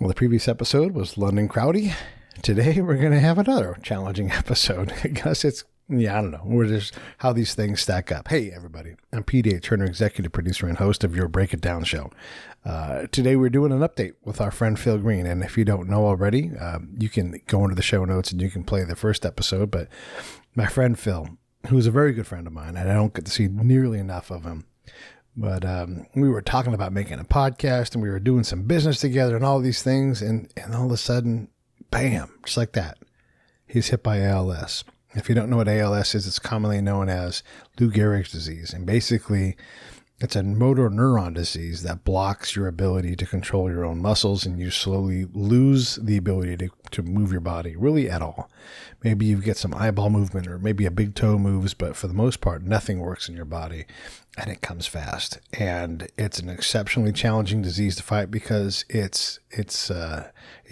Well, the previous episode was London Crowdy. Today, we're going to have another challenging episode. I guess it's, I don't know. We're just how these things stack up. Hey, everybody. I'm Pete Turner, executive producer and host of your Break It Down show. Today, we're doing an update with our friend Phil Green. And if you don't know already, you can go into the show notes and you can play the first episode. But my friend Phil, who's a very good friend of mine, and I don't get to see nearly enough of him, but we were talking about making a podcast and we were doing some business together and all these things. And all of a sudden, bam, just like that, he's hit by ALS. If you don't know what ALS is, it's commonly known as Lou Gehrig's disease. And basically, it's a motor neuron disease that blocks your ability to control your own muscles, and you slowly lose the ability to move your body really at all. Maybe you get some eyeball movement or maybe a big toe moves, but for the most part, nothing works in your body, and it comes fast. And it's an exceptionally challenging disease to fight because it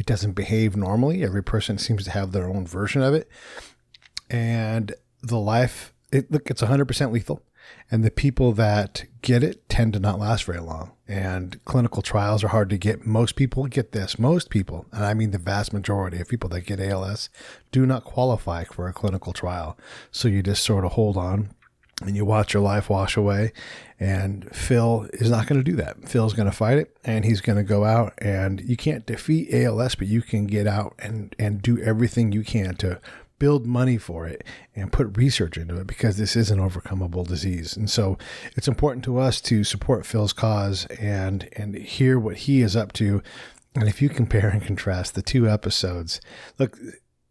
doesn't behave normally. Every person seems to have their own version of it. And it's 100% lethal. And the people that get it tend to not last very long. And clinical trials are hard to get. Most people get this. Most people, and I mean the vast majority of people that get ALS, do not qualify for a clinical trial. So you just sort of hold on and you watch your life wash away. And Phil is not going to do that. Phil's going to fight it, and he's going to go out, and you can't defeat ALS, but you can get out and do everything you can to build money for it and put research into it, because this is an overcomable disease. And so it's important to us to support Phil's cause and hear what he is up to. And if you compare and contrast the two episodes, look,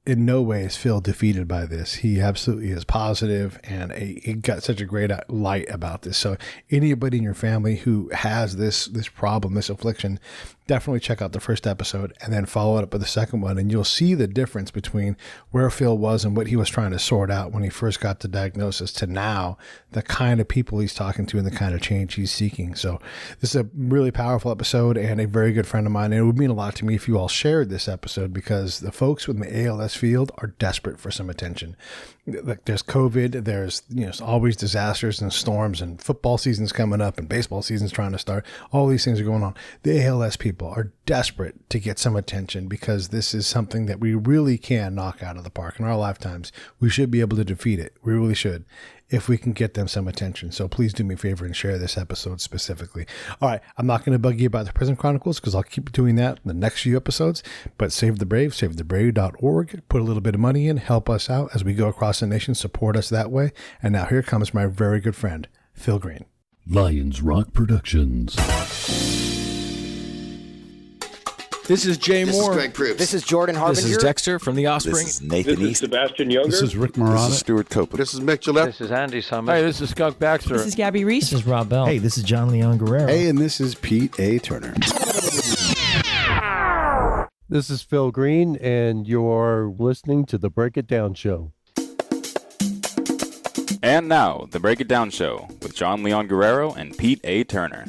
in no way is Phil defeated by this. He absolutely is positive, and he got such a great light about this. So anybody in your family who has this problem, this affliction, definitely check out the first episode and then follow it up with the second one. And you'll see the difference between where Phil was and what he was trying to sort out when he first got the diagnosis to now, the kind of people he's talking to and the kind of change he's seeking. So this is a really powerful episode and a very good friend of mine. And it would mean a lot to me if you all shared this episode, because the folks with the ALS field are desperate for some attention. Like, there's COVID, there's always disasters and storms, and football season's coming up and baseball season's trying to start. All these things are going on. The ALS people are desperate to get some attention, because this is something that we really can knock out of the park in our lifetimes. We should be able to defeat it. We really should, if we can get them some attention. So please do me a favor and share this episode specifically. All right, I'm not going to bug you about the Prison Chronicles, because I'll keep doing that in the next few episodes. But Save the Brave, savethebrave.org. Put a little bit of money in, help us out as we go across the nation, support us that way. And now here comes my very good friend, Phil Green. Lions Rock Productions. This is Jay Moore. This is Greg Proops. This is Jordan Harbinger. This is Dexter from The Offspring. This is Nathan This is East. Sebastian Younger. This is Rick Moranis. This is Stuart Copeland. This is Mick Gillette. This is Andy Summers. Hey, this is Skunk Baxter. This is Gabby Reese. This is Rob Bell. Hey, this is John Leon Guerrero. Hey, and this is Pete A. Turner. This is Phil Green, and you're listening to The Break It Down Show. And now, The Break It Down Show with John Leon Guerrero and Pete A. Turner.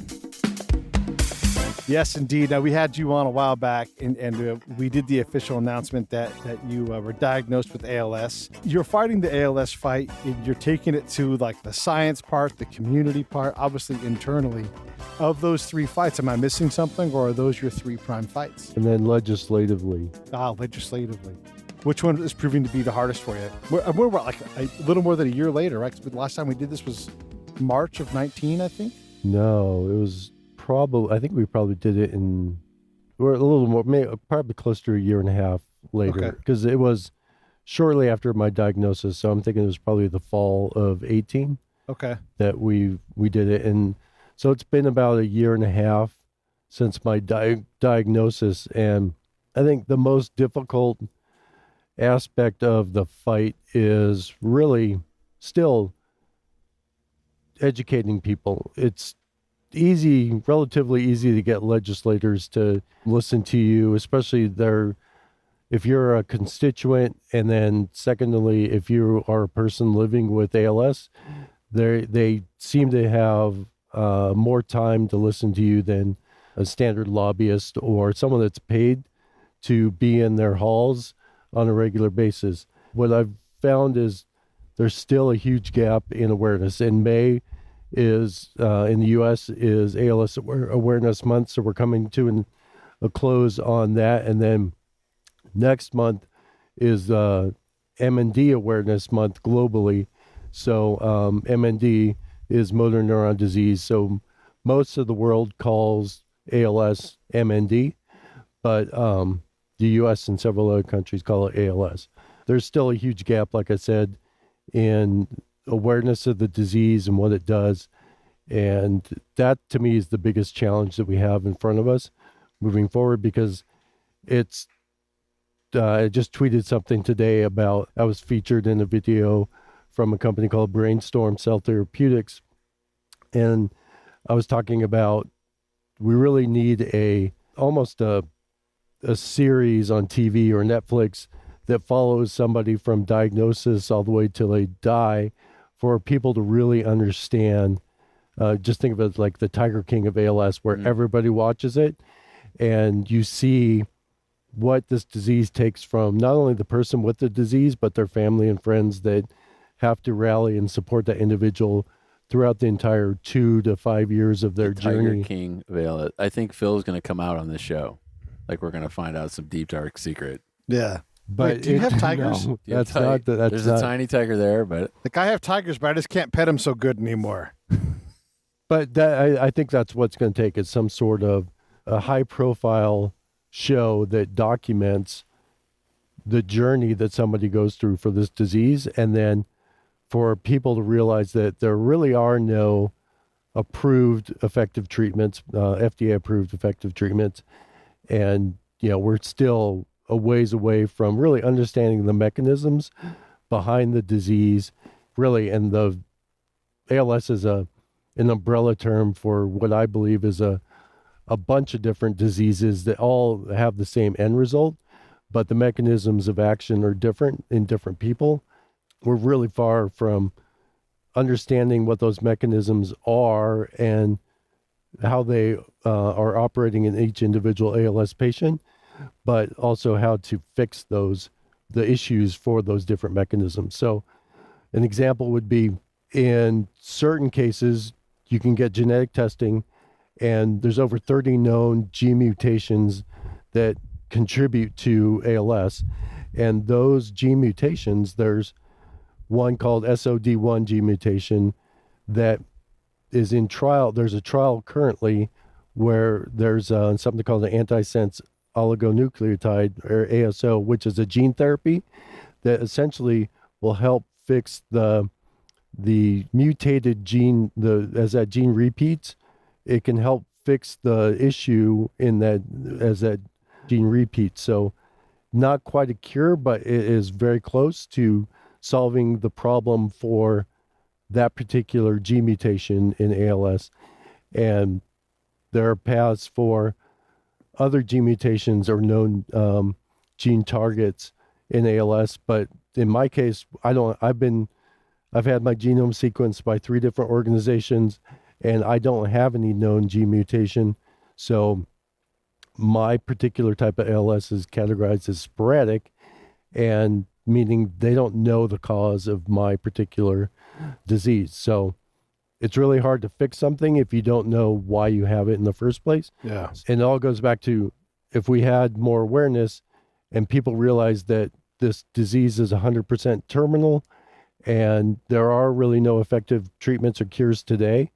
Yes, indeed. Now, we had you on a while back, and we did the official announcement that you were diagnosed with ALS. You're fighting the ALS fight. You're taking it to like the science part, the community part, obviously internally. Of those three fights, am I missing something, or are those your three prime fights? And then legislatively. Legislatively. Which one is proving to be the hardest for you? We're like a little more than a year later, right? 'Cause the last time we did this was March of 19, I think. No, it was I think we probably did it we're a little more, probably close to a year and a half later, because it was shortly after my diagnosis. So I'm thinking it was probably the fall of 18 that we did it. And so it's been about a year and a half since my diagnosis. And I think the most difficult aspect of the fight is really still educating people. It's relatively easy to get legislators to listen to you, especially if you're a constituent, and then secondly, if you are a person living with ALS, they seem to have more time to listen to you than a standard lobbyist or someone that's paid to be in their halls on a regular basis. What I've found is there's still a huge gap in awareness. In May is in the U.S. is ALS Awareness Month, so we're coming to a close on that. And then next month is MND Awareness Month globally. So MND is motor neuron disease. So most of the world calls ALS MND, but the U.S. and several other countries call it ALS. There's still a huge gap, like I said, in awareness of the disease and what it does. And that, to me, is the biggest challenge that we have in front of us moving forward, because it's, I just tweeted something today about, I was featured in a video from a company called Brainstorm Cell Therapeutics. And I was talking about, we really need almost a series on TV or Netflix that follows somebody from diagnosis all the way till they die, for people to really understand. Just think of it like the Tiger King of ALS, where everybody watches it, and you see what this disease takes from not only the person with the disease, but their family and friends that have to rally and support that individual throughout the entire 2 to 5 years of their journey. Tiger King of ALS. I think Phil's going to come out on this show. Like, we're going to find out some deep, dark secret. Yeah. But Wait, do you have tigers? No, You have that's not. There's a tiny tiger there, but Like, I have tigers, but I just can't pet them so good anymore. But I think that's what's going to take, is some sort of a high-profile show that documents the journey that somebody goes through for this disease, and then for people to realize that there really are no approved effective treatments, FDA-approved effective treatments, and we're still a ways away from really understanding the mechanisms behind the disease, really. And the ALS is an umbrella term for what I believe is a bunch of different diseases that all have the same end result, but the mechanisms of action are different in different people. We're really far from understanding what those mechanisms are and how they are operating in each individual ALS patient, but also how to fix the issues for those different mechanisms. So an example would be, in certain cases, you can get genetic testing, and there's over 30 known gene mutations that contribute to ALS. And those gene mutations, there's one called SOD1 gene mutation that is in trial. There's a trial currently where there's something called an antisense oligonucleotide, or ASO, which is a gene therapy that essentially will help fix the mutated gene. As that gene repeats, it can help fix the issue in that as that gene repeats. So not quite a cure, but it is very close to solving the problem for that particular gene mutation in ALS. And there are paths for other gene mutations or known gene targets in ALS. But in my case, I've had my genome sequenced by 3 different organizations, and I don't have any known gene mutation. So my particular type of ALS is categorized as sporadic, and meaning they don't know the cause of my particular disease. So it's really hard to fix something if you don't know why you have it in the first place. Yeah. And it all goes back to, if we had more awareness and people realize that this disease is 100% terminal and there are really no effective treatments or cures today,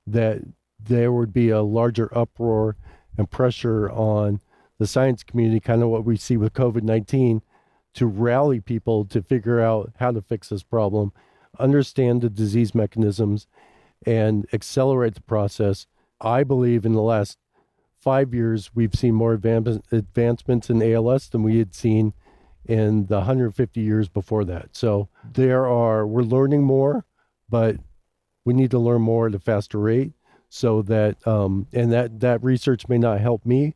that there would be a larger uproar and pressure on the science community, kind of what we see with COVID-19, to rally people to figure out how to fix this problem, understand the disease mechanisms, and accelerate the process. I believe in the last 5 years, we've seen more advancements in ALS than we had seen in the 150 years before that. So we're learning more, but we need to learn more at a faster rate, so that, and that research may not help me,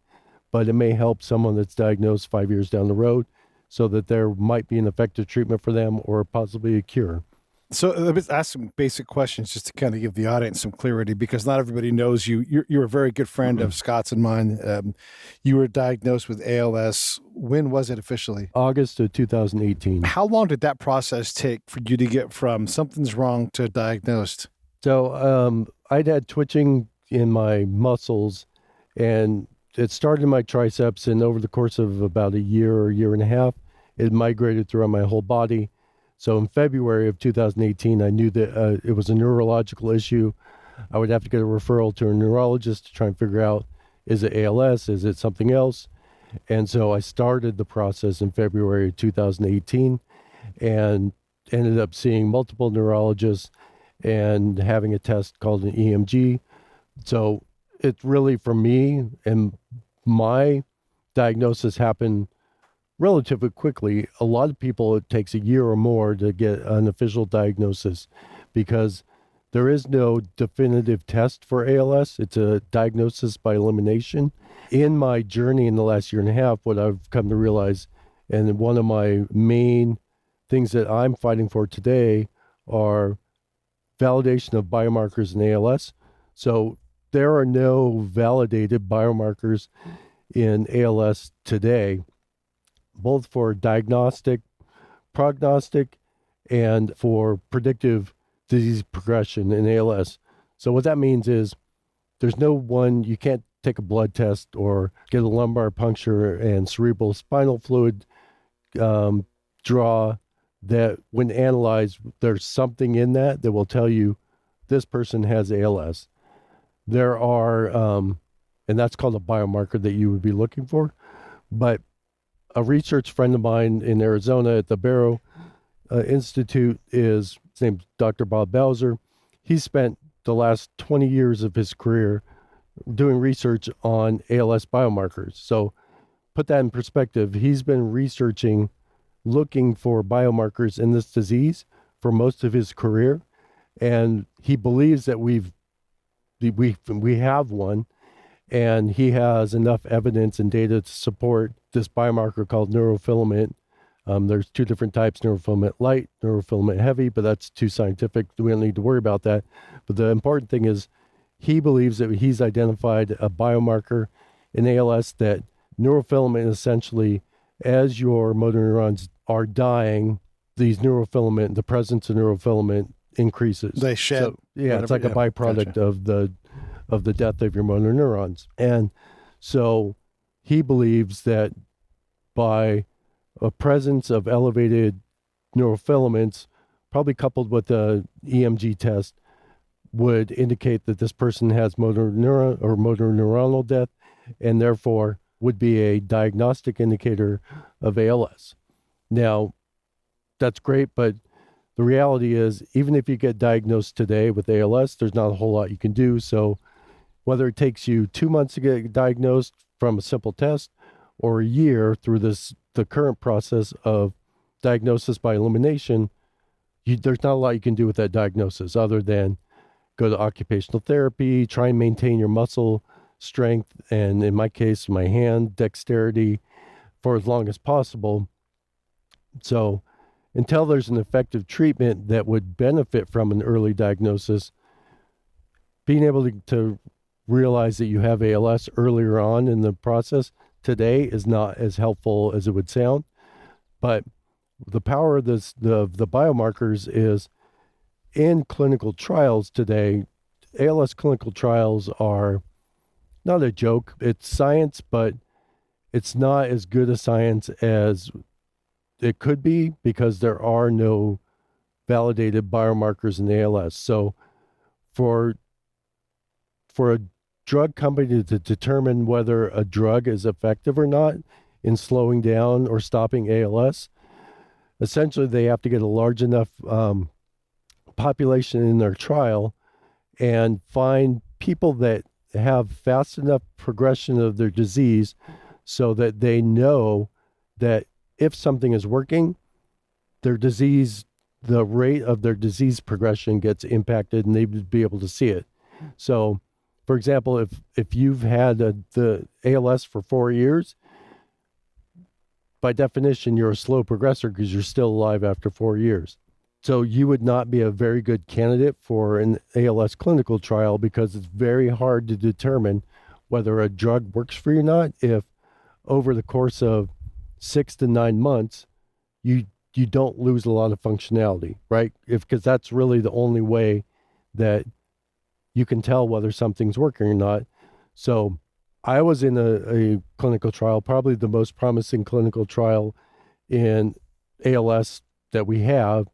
but it may help someone that's diagnosed 5 years down the road, so that there might be an effective treatment for them or possibly a cure. So let's ask some basic questions just to kind of give the audience some clarity, because not everybody knows you. You're a very good friend of Scott's and mine. You were diagnosed with ALS. When was it officially? August of 2018. How long did that process take for you to get from something's wrong to So I'd had twitching in my muscles, and it started in my triceps, and over the course of about a year or year and a half, it migrated throughout my whole body. So in February of 2018, I knew that it was a neurological issue. I would have to get a referral to a neurologist to try and figure out, is it ALS? Is it something else? And so I started the process in February of 2018 and ended up seeing multiple neurologists and having a test called an EMG. So it's really, for me, and my diagnosis happened relatively quickly. A lot of people, it takes a year or more to get an official diagnosis because there is no definitive test for ALS. It's a diagnosis by elimination. In my journey in the last year and a half, what I've come to realize, and one of my main things that I'm fighting for today, are validation of biomarkers in ALS. So there are no validated biomarkers in ALS today, both for diagnostic, prognostic, and for predictive disease progression in ALS. So what that means is there's no one, you can't take a blood test or get a lumbar puncture and cerebral spinal fluid draw that when analyzed, there's something in that that will tell you this person has ALS. There are, and that's called a biomarker that you would be looking for. But a research friend of mine in Arizona at the Barrow Institute his name's Dr. Bob Bowser. He spent the last 20 years of his career doing research on ALS biomarkers. So put that in perspective, he's been researching, looking for biomarkers in this disease for most of his career. And he believes that we have one, and he has enough evidence and data to support this biomarker called neurofilament. There's two different types, neurofilament light, neurofilament heavy, but that's too scientific. We don't need to worry about that. But the important thing is he believes that he's identified a biomarker in ALS that neurofilament essentially, as your motor neurons are dying, these neurofilament, the presence of neurofilament increases. They shed. So, yeah, it's like a byproduct gotcha. of the death of your motor neurons. And so he believes that by a presence of elevated neurofilaments, probably coupled with the EMG test, would indicate that this person has motor neuronal death, and therefore would be a diagnostic indicator of ALS. Now, that's great, but the reality is, even if you get diagnosed today with ALS, there's not a whole lot you can do. So whether it takes you 2 months to get diagnosed from a simple test or a year through the current process of diagnosis by elimination, there's not a lot you can do with that diagnosis other than go to occupational therapy, try and maintain your muscle strength, and in my case, my hand dexterity for as long as possible. So until there's an effective treatment that would benefit from an early diagnosis, being able to realize that you have ALS earlier on in the process today is not as helpful as it would sound. But the power of the biomarkers is in clinical trials today. ALS clinical trials are not a joke. It's science, but it's not as good a science as it could be because there are no validated biomarkers in ALS. So for a drug company to determine whether a drug is effective or not in slowing down or stopping ALS, essentially they have to get a large enough population in their trial and find people that have fast enough progression of their disease so that they know that if something is working, their disease, the rate of their disease progression gets impacted and they would be able to see it. So, for example, if you've had the ALS for 4 years, by definition, you're a slow progressor because you're still alive after 4 years. So you would not be a very good candidate for an ALS clinical trial because it's very hard to determine whether a drug works for you or not if over the course of 6 to 9 months, you don't lose a lot of functionality, right? Because that's really the only way that you can tell whether something's working or not. So I was in a clinical trial, probably the most promising clinical trial in ALS that we have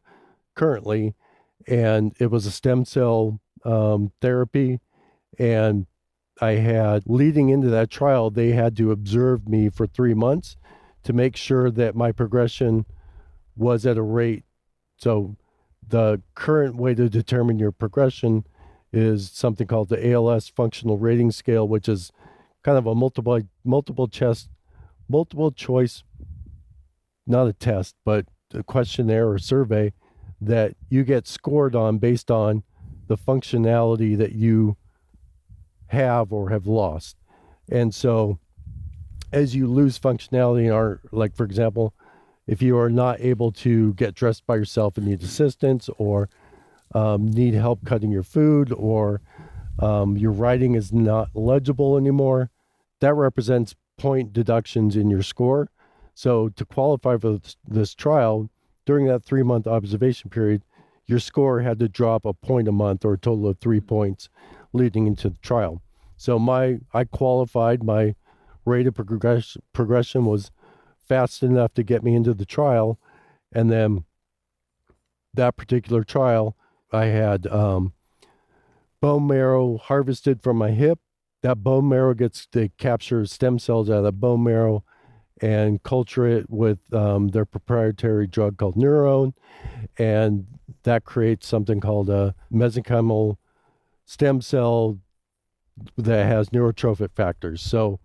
currently, and it was a stem cell therapy. And I had, leading into that trial, they had to observe me for 3 months to make sure that my progression was at a rate. So the current way to determine your progression is something called the ALS Functional Rating Scale, which is kind of a multiple choice, not a test, but a questionnaire or survey that you get scored on based on the functionality that you have or have lost. And so as you lose functionality, or like, for example, if you are not able to get dressed by yourself and need assistance, or need help cutting your food, or your writing is not legible anymore, that represents point deductions in your score. So to qualify for this trial, during that 3-month observation period, your score had to drop a point a month, or a total of 3 points leading into the trial. So I qualified. My rate of progression was fast enough to get me into the trial. And then that particular trial, I had bone marrow harvested from my hip. That bone marrow they capture stem cells out of the bone marrow and culture it with their proprietary drug called Neuron. And that creates something called a mesenchymal stem cell that has neurotrophic factors. So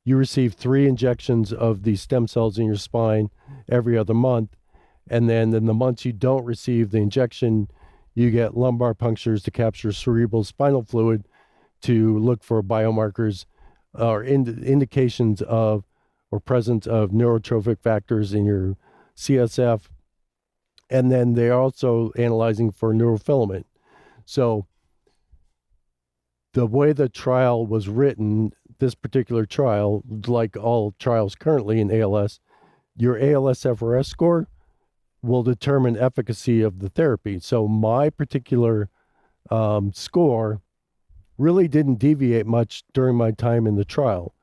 you receive 3 injections of these stem cells in your spine every other month. And then in the months you don't receive the injection, you get lumbar punctures to capture cerebral spinal fluid to look for biomarkers or indications of or presence of neurotrophic factors in your CSF. And then they're also analyzing for neurofilament. So the way the trial was written, this particular trial, like all trials currently in ALS, your ALS-FRS score will determine efficacy of the therapy. So my particular score really didn't deviate much during my time in the trial,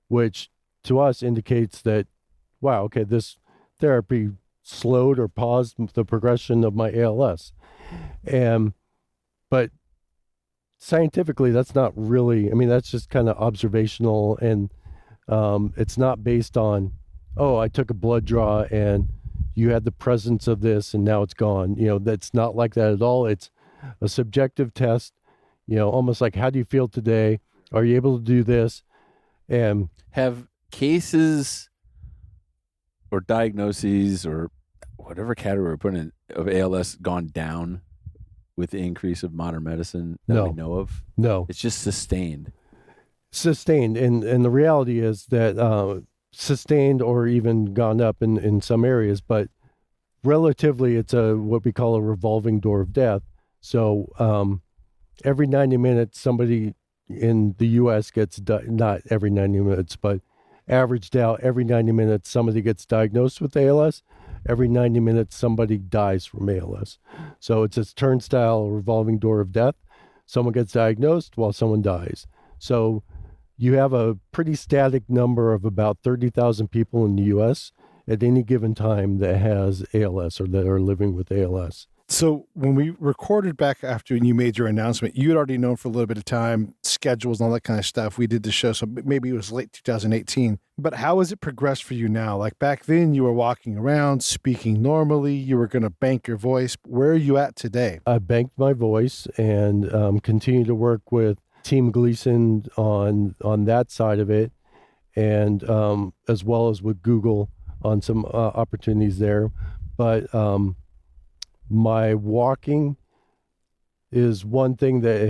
which to us indicates that, wow, okay, this therapy slowed or paused the progression of my ALS. But scientifically, that's not really, I mean, that's just kind of observational, and it's not based on, oh, I took a blood draw and you had the presence of this and now it's gone. That's not like that at all. It's a subjective test, almost like, how do you feel today? Are you able to do this? And have cases or diagnoses or whatever category we're putting in of ALS gone down with the increase of modern medicine that we know of? No. It's just sustained. And the reality is that sustained or even gone up in some areas, but relatively it's what we call a revolving door of death. So every 90 minutes somebody in the US gets not every 90 minutes, but averaged out every 90 minutes somebody gets diagnosed with ALS. Every 90 minutes somebody dies from ALS. So it's this turnstile revolving door of death. Someone gets diagnosed while someone dies. So you have a pretty static number of about 30,000 people in the US at any given time that has ALS or that are living with ALS. So when we recorded back after you made your announcement, you had already known for a little bit of time, schedules and all that kind of stuff. We did the show, so maybe it was late 2018. But how has it progressed for you now? Like back then, you were walking around, speaking normally. You were going to bank your voice. Where are you at today? I banked my voice and continue to work with Team Gleason on that side of it, and as well as with Google on some opportunities there. But my walking is one thing that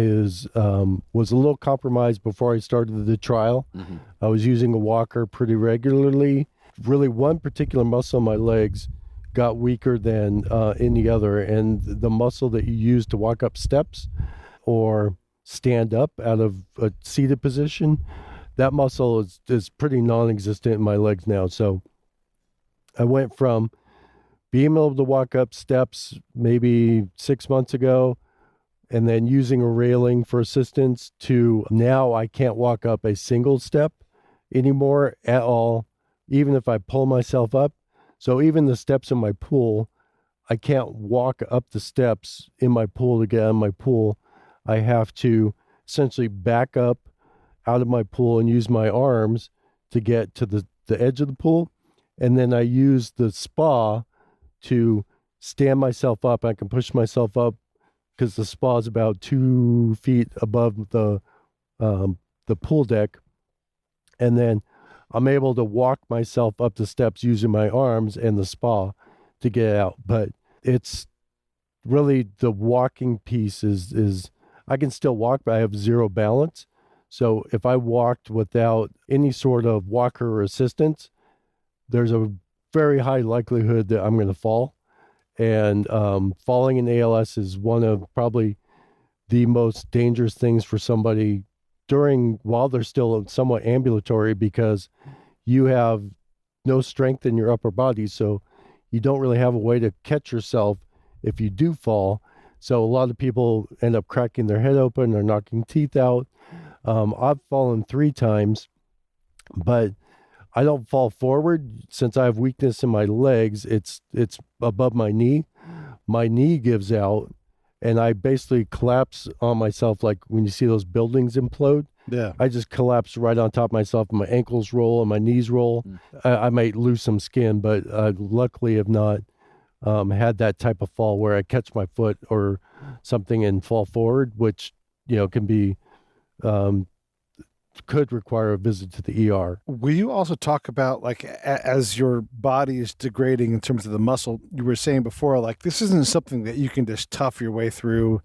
was a little compromised before I started the trial. Mm-hmm. I was using a walker pretty regularly. Really, one particular muscle in my legs got weaker than any other, and the muscle that you use to walk up steps or stand up out of a seated position, that muscle is pretty non-existent in my legs now. So I went from being able to walk up steps maybe 6 months ago and then using a railing for assistance to now I can't walk up a single step anymore at all, even if I pull myself up. So even the steps in my pool, I can't walk up the steps in my pool to get out of my pool. I have to essentially back up out of my pool and use my arms to get to the edge of the pool. And then I use the spa to stand myself up. I can push myself up because the spa is about 2 feet above the pool deck. And then I'm able to walk myself up the steps using my arms and the spa to get out. But it's really the walking piece is I can still walk, but I have zero balance. So if I walked without any sort of walker or assistance, there's a very high likelihood that I'm going to fall. And falling in ALS is one of probably the most dangerous things for somebody while they're still somewhat ambulatory, because you have no strength in your upper body. So you don't really have a way to catch yourself if you do fall. So a lot of people end up cracking their head open or knocking teeth out. I've fallen 3 times, but I don't fall forward since I have weakness in my legs. It's above my knee. My knee gives out, and I basically collapse on myself, like when you see those buildings implode. Yeah. I just collapse right on top of myself, and my ankles roll and my knees roll. I might lose some skin, but I luckily have not had that type of fall where I catch my foot or something and fall forward, which can be could require a visit to the ER. Will you also talk about, like, as your body is degrading in terms of the muscle, you were saying before, like, this isn't something that you can just tough your way through.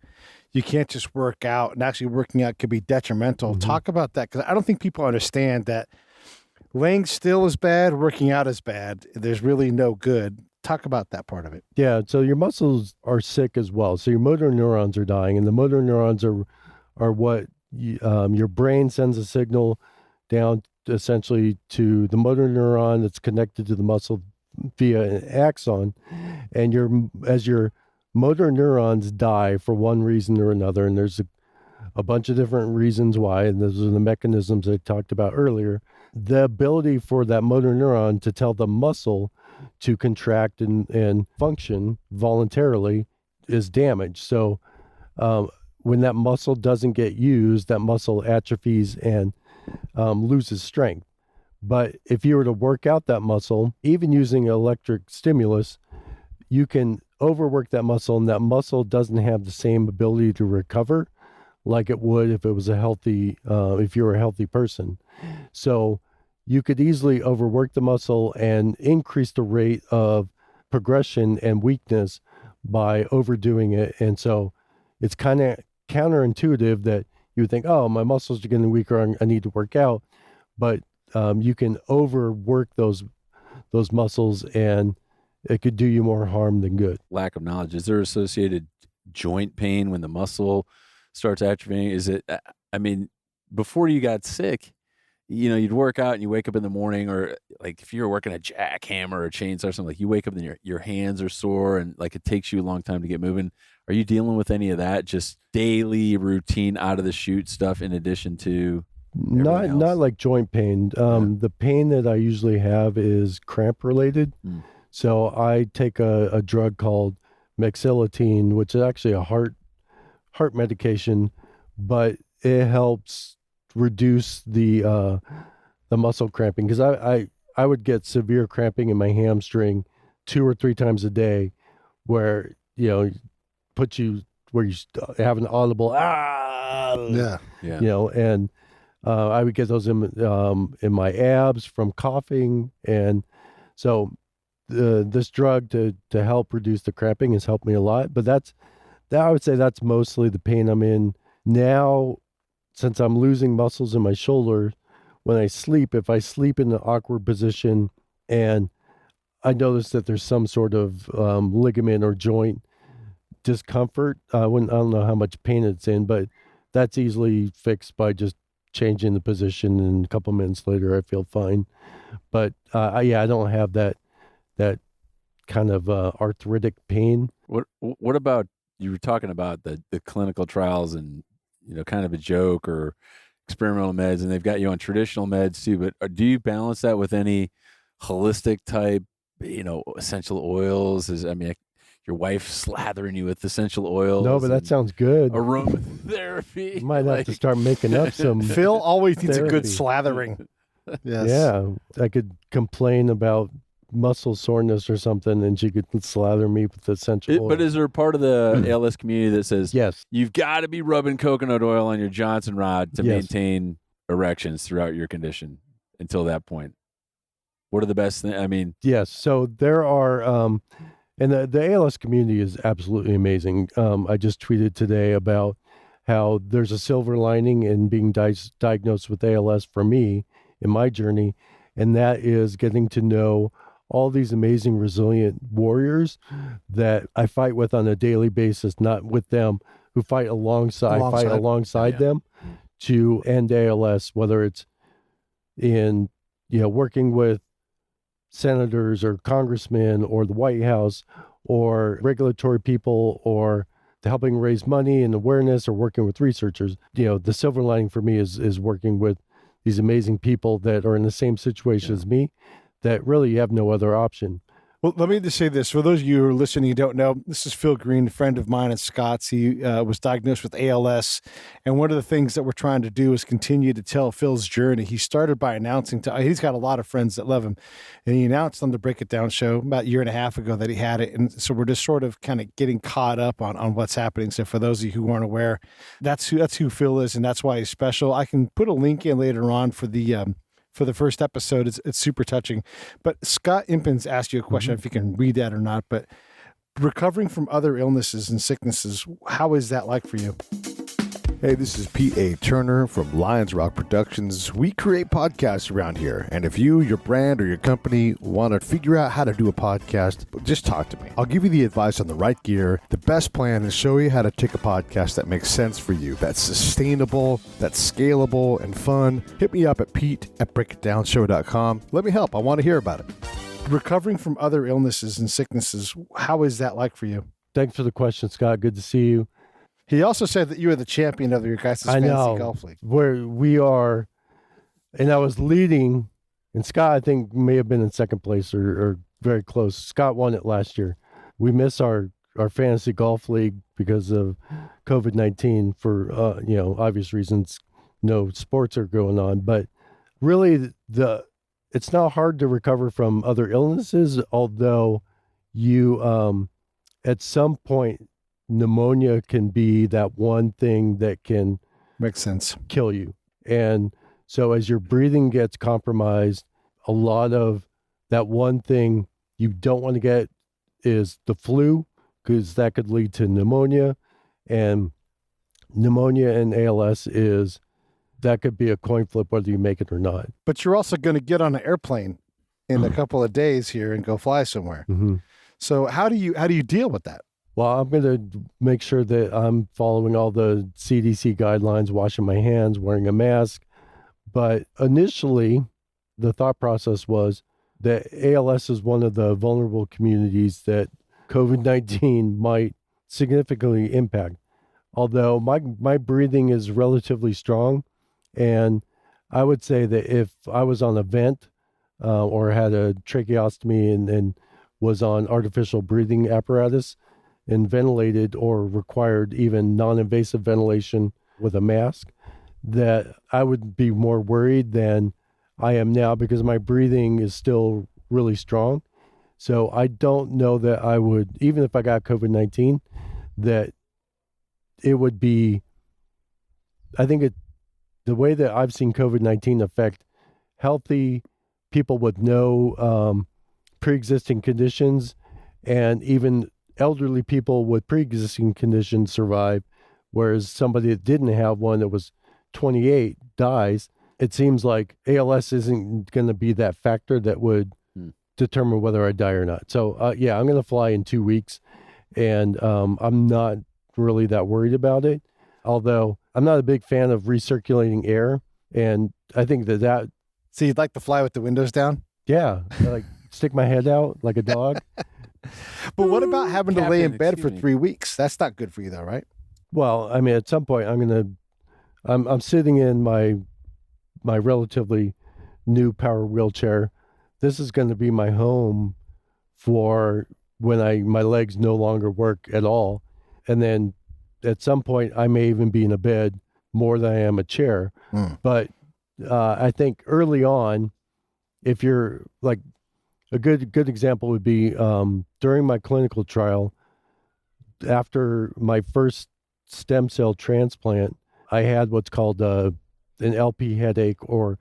You can't just work out, and actually working out could be detrimental. Mm-hmm. Talk about that, because I don't think people understand that laying still is bad, working out is bad. There's really no good. Talk about that part of it. Yeah, so your muscles are sick as well. So your motor neurons are dying, and the motor neurons are what your brain sends a signal down essentially to the motor neuron that's connected to the muscle via an axon. And as your motor neurons die for one reason or another, and there's a bunch of different reasons why, and those are the mechanisms I talked about earlier, the ability for that motor neuron to tell the muscle to contract and function voluntarily is damaged. So when that muscle doesn't get used, that muscle atrophies and loses strength. But if you were to work out that muscle, even using electric stimulus, you can overwork that muscle, and that muscle doesn't have the same ability to recover like it would if it was if you were a healthy person. So you could easily overwork the muscle and increase the rate of progression and weakness by overdoing it. And so it's kind of counterintuitive that you would think, oh, my muscles are getting weaker, I need to work out. But you can overwork those muscles, and it could do you more harm than good. Lack of knowledge. Is there associated joint pain when the muscle starts atrophying? Is it, I mean, before you got sick, you'd work out and you wake up in the morning, or like if you're working a jackhammer or a chainsaw or something, like you wake up and your hands are sore and like it takes you a long time to get moving. Are you dealing with any of that? Just daily routine out of the chute stuff in addition to not like joint pain. The pain that I usually have is cramp related. So I take a drug called mexilatine, which is actually a heart medication, but it helps reduce the muscle cramping, because I would get severe cramping in my hamstring 2 or 3 times a day, where put you where you have an audible Yeah. and I would get those in my abs from coughing, and so this drug to help reduce the cramping has helped me a lot. But I would say that's mostly the pain I'm in now. Since I'm losing muscles in my shoulder, when I sleep, if I sleep in an awkward position and I notice that there's some sort of ligament or joint discomfort, I don't know how much pain it's in, but that's easily fixed by just changing the position, and a couple minutes later I feel fine. But I don't have that kind of arthritic pain. What about, you were talking about the clinical trials and kind of a joke, or experimental meds, and they've got you on traditional meds too. But do you balance that with any holistic type, essential oils? Your wife slathering you with essential oils? No, but that sounds good. Aromatherapy. You might have to start making up some. Phil always needs a good Therapy. slathering. Yes. Yeah, I could complain about muscle soreness or something, and she could slather me with essential oil. But is there a part of the ALS community that says, yes, you've got to be rubbing coconut oil on your Johnson rod to Yes. maintain erections throughout your condition until that point? What are the best things? yes. So there are, and the ALS community is absolutely amazing. I just tweeted today about how there's a silver lining in being diagnosed with ALS for me in my journey, and that is getting to know all these amazing, resilient warriors that I fight with on a daily basis, not with them, who fight alongside them to end ALS, whether it's in, working with senators or congressmen or the White House or regulatory people or helping raise money and awareness or working with researchers. The silver lining for me is working with these amazing people that are in the same situation as me, that really have no other option. Well, let me just say this. For those of you who are listening who don't know, this is Phil Green, a friend of mine and Scott's. He was diagnosed with ALS. And one of the things that we're trying to do is continue to tell Phil's journey. He started by announcing he's got a lot of friends that love him. And he announced on the Break It Down show about a year and a half ago that he had it. And so we're just sort of kind of getting caught up on what's happening. So for those of you who aren't aware, that's who Phil is. And that's why he's special. I can put a link in later on for the first episode. It's super touching. But Scott Impens asked you a question, if you can read that or not, but recovering from other illnesses and sicknesses, how is that like for you? Hey, this is Pete A. Turner from Lions Rock Productions. We create podcasts around here. And if you, your brand, or your company want to figure out how to do a podcast, just talk to me. I'll give you the advice on the right gear, the best plan, and show you how to take a podcast that makes sense for you, that's sustainable, that's scalable, and fun. Hit me up at pete@breakitdownshow.com. Let me help. I want to hear about it. Recovering from other illnesses and sicknesses, how is that like for you? Thanks for the question, Scott. Good to see you. He also said that you are the champion of your guys' fantasy golf league. Where we are, and I was leading, and Scott, I think, may have been in second place or very close. Scott won it last year. We miss our fantasy golf league because of COVID-19 for, obvious reasons. No sports are going on, but really it's not hard to recover from other illnesses, although you, at some point, pneumonia can be that one thing that can make sense, kill you. And so as your breathing gets compromised, a lot of that one thing you don't want to get is the flu, because that could lead to pneumonia. And pneumonia and ALS that could be a coin flip whether you make it or not. But you're also going to get on an airplane in a couple of days here and go fly somewhere. Mm-hmm. So how do you deal with that? Well, I'm going to make sure that I'm following all the CDC guidelines, washing my hands, wearing a mask. But initially, the thought process was that ALS is one of the vulnerable communities that COVID-19 might significantly impact. Although my breathing is relatively strong, and I would say that if I was on a vent or had a tracheostomy and was on artificial breathing apparatus, and ventilated or required even non-invasive ventilation with a mask, that I would be more worried than I am now because my breathing is still really strong. So I don't know that I would, even if I got COVID-19, that it would be, I think the way that I've seen COVID-19 affect healthy people with no pre-existing conditions, and even elderly people with pre-existing conditions survive, whereas somebody that didn't have one that was 28 dies. It seems like ALS isn't going to be that factor that would determine whether I die or not. So, I'm going to fly in 2 weeks, and I'm not really that worried about it, although I'm not a big fan of recirculating air, and I think that... So you'd like to fly with the windows down? Yeah, like stick my head out like a dog. But what about having to lay in bed for 3 weeks? That's not good for you though, right? Well, I mean, at some point I'm I'm sitting in my relatively new power wheelchair. This is going to be my home for when my legs no longer work at all. And then at some point I may even be in a bed more than I am a chair. But I think early on, if you're like, a good example would be during my clinical trial, after my first stem cell transplant, I had what's called an LP headache, or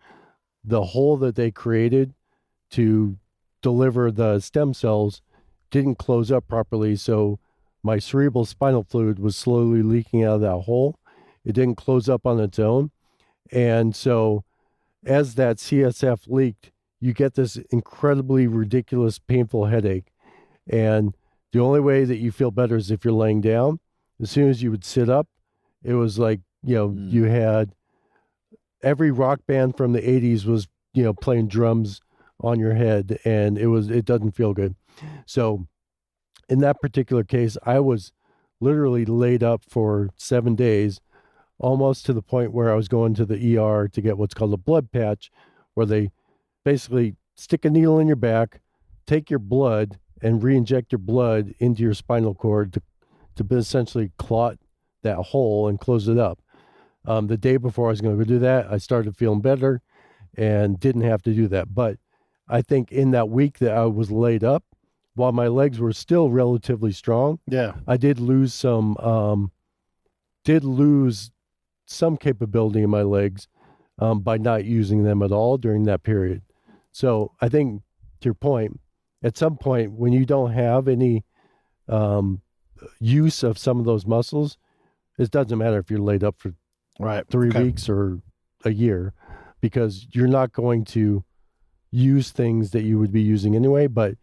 the hole that they created to deliver the stem cells didn't close up properly. So my cerebral spinal fluid was slowly leaking out of that hole. It didn't close up on its own. And so as that CSF leaked, you get this incredibly ridiculous, painful headache. And the only way that you feel better is if you're laying down. As soon as you would sit up, it was like, you had every rock band from the 80s was, playing drums on your head, and it doesn't feel good. So in that particular case, I was literally laid up for 7 days, almost to the point where I was going to the ER to get what's called a blood patch, where they basically stick a needle in your back, take your blood, and re-inject your blood into your spinal cord to essentially clot that hole and close it up. The day before I was going to go do that, I started feeling better and didn't have to do that. But I think in that week that I was laid up, while my legs were still relatively strong, I did lose some capability in my legs by not using them at all during that period. So I think, to your point, at some point when you don't have any use of some of those muscles, it doesn't matter if you're laid up for 3 weeks or a year, because you're not going to use things that you would be using anyway. But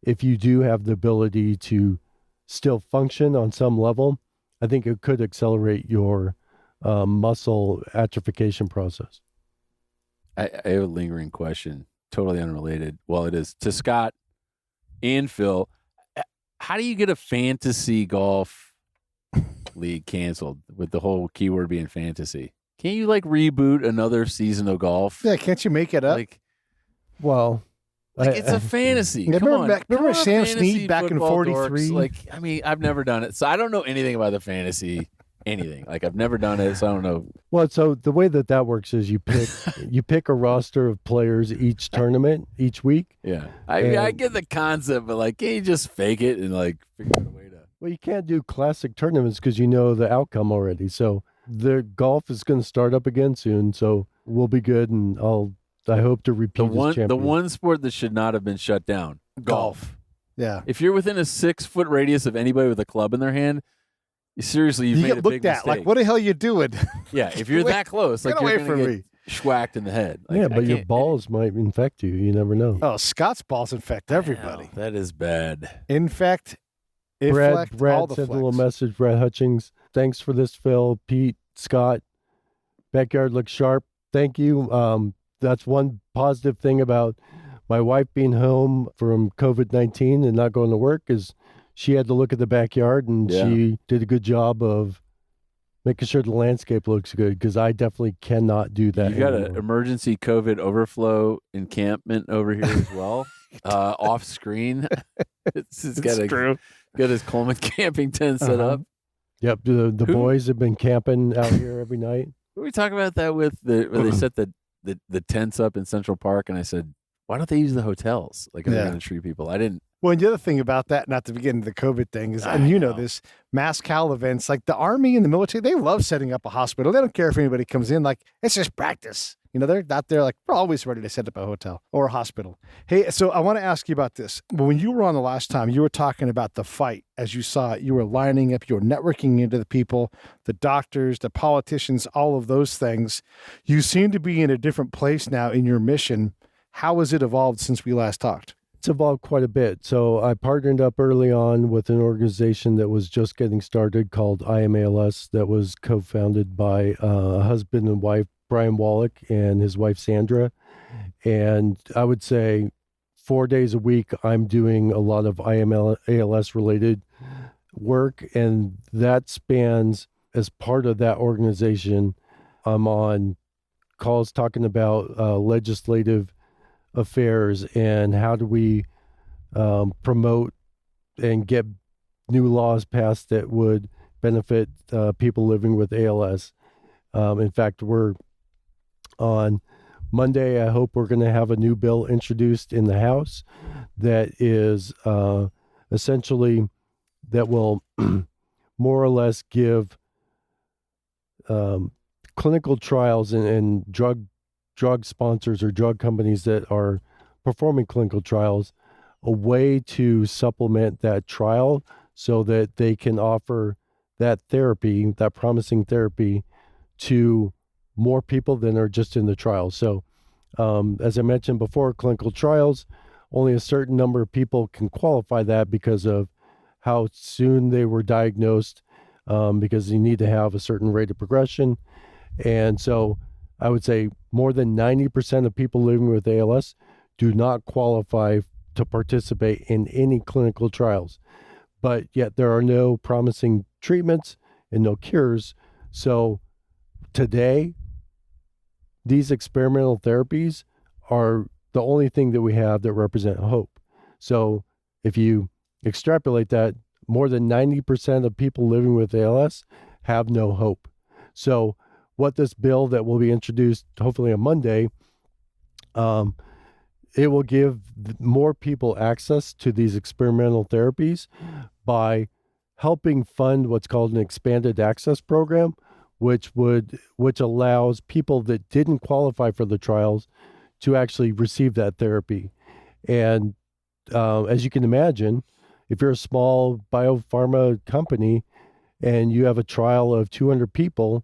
if you do have the ability to still function on some level, I think it could accelerate your muscle atrophication process. I have a lingering question, totally unrelated. Well, it is to Scott and Phil. How do you get a fantasy golf league canceled with the whole keyword being fantasy? Can't you reboot another season of golf? Yeah, can't you make it up? It's a fantasy. Come on. Remember Sam fantasy Snead back in football 43? dorks. I've never done it, so I don't know anything about the fantasy anything. I've never done it, so I don't know. Well, so the way that works is you pick a roster of players each tournament, each week. Yeah. I get the concept, but can't you just fake it and figure out a way to... Well, you can't do classic tournaments because you know the outcome already. So the golf is going to start up again soon, so we'll be good, and I hope to repeat the one sport that should not have been shut down. Golf. Yeah. If you're within a 6-foot radius of anybody with a club in their hand, you've made get a looked big at mistake. what the hell are you doing? Yeah, if you're that close, get you're away from gonna me. get schwacked in the head. But your balls might infect you. You never know. Oh, Scott's balls infect everybody. That is bad. Infect, Brad all the sent a little flex. message. Brad Hutchings, thanks for this, Phil, Pete, Scott. Backyard looks sharp. Thank you. That's one positive thing about my wife being home from COVID-19 and not going to work, is she had to look at the backyard, and she did a good job of making sure the landscape looks good, because I definitely cannot do that. You got an emergency COVID overflow encampment over here as well, off screen. It's got his Coleman camping tent set up. Yep, the boys have been camping out here every night. We talk about that where they set the tents up in Central Park, and I said, why don't they use the hotels? If they're going to treat people. I didn't. Well, and the other thing about that, not to begin the COVID thing, is, and this, mass cal events, like the Army and the military, they love setting up a hospital. They don't care if anybody comes in. It's just practice. They're out there we're always ready to set up a hotel or a hospital. Hey, so I want to ask you about this. When you were on the last time, you were talking about the fight as you saw it. You were lining up, you were networking into the people, the doctors, the politicians, all of those things. You seem to be in a different place now in your mission. How has it evolved since we last talked? It's evolved quite a bit. So I partnered up early on with an organization that was just getting started called IMALS, that was co-founded by a husband and wife, Brian Wallach, and his wife, Sandra. And I would say 4 days a week, I'm doing a lot of ALS related work. And that spans, as part of that organization, I'm on calls talking about legislative affairs and how do we promote and get new laws passed that would benefit people living with ALS. In fact, we're on Monday, I hope we're going to have a new bill introduced in the House that is essentially that will more or less give clinical trials and drug sponsors or drug companies that are performing clinical trials a way to supplement that trial so that they can offer that therapy, that promising therapy, to more people than are just in the trial. So as I mentioned before, clinical trials, only a certain number of people can qualify that because of how soon they were diagnosed, because you need to have a certain rate of progression. And so I would say more than 90% of people living with ALS do not qualify to participate in any clinical trials. But yet there are no promising treatments and no cures. So today, these experimental therapies are the only thing that we have that represent hope. So if you extrapolate that, more than 90% of people living with ALS have no hope. So what this bill that will be introduced hopefully on Monday, it will give more people access to these experimental therapies by helping fund what's called an expanded access program, which allows people that didn't qualify for the trials to actually receive that therapy. And as you can imagine, if you're a small biopharma company and you have a trial of 200 people,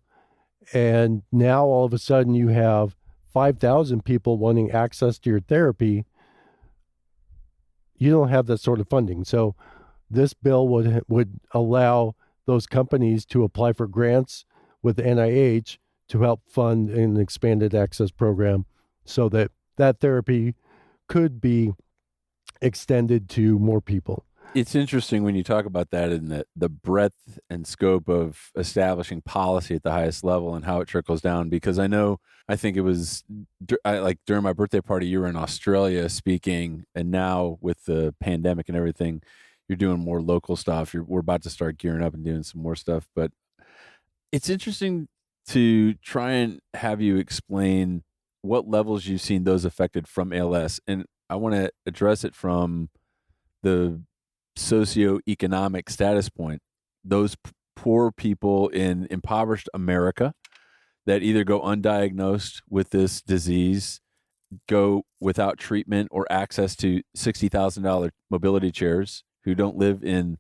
and now all of a sudden you have 5,000 people wanting access to your therapy, you don't have that sort of funding. So this bill would allow those companies to apply for grants with the NIH to help fund an expanded access program so that that therapy could be extended to more people. It's interesting when you talk about that and the breadth and scope of establishing policy at the highest level and how it trickles down, because I think it was like during my birthday party, you were in Australia speaking, and now with the pandemic and everything, you're doing more local stuff. We're about to start gearing up and doing some more stuff, but it's interesting to try and have you explain what levels you've seen those affected from ALS. And I want to address it from the socioeconomic status point. Those poor people in impoverished America that either go undiagnosed with this disease, go without treatment or access to $60,000 mobility chairs, who don't live in,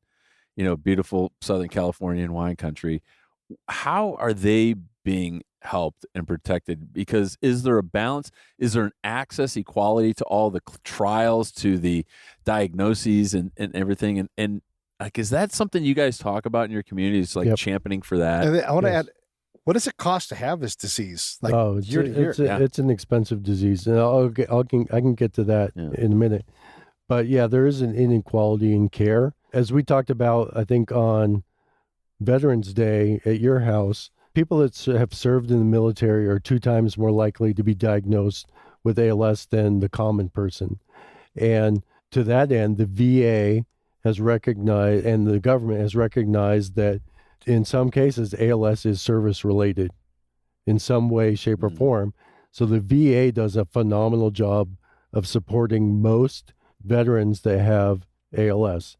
beautiful Southern California and wine country. How are they being helped and protected? Because is there a balance? Is there an access equality to all the trials, to the diagnoses and everything? And like, is that something you guys talk about in your communities, like championing for that? And I want to add, what does it cost to have this disease? Like year to year? It's an expensive disease. And I can get to that in a minute. But yeah, there is an inequality in care. As we talked about, I think on Veterans Day at your house, people that have served in the military are 2 times more likely to be diagnosed with ALS than the common person. And to that end, the VA has recognized, and the government has recognized, that in some cases, ALS is service related in some way, shape, or form. So the VA does a phenomenal job of supporting most veterans that have ALS.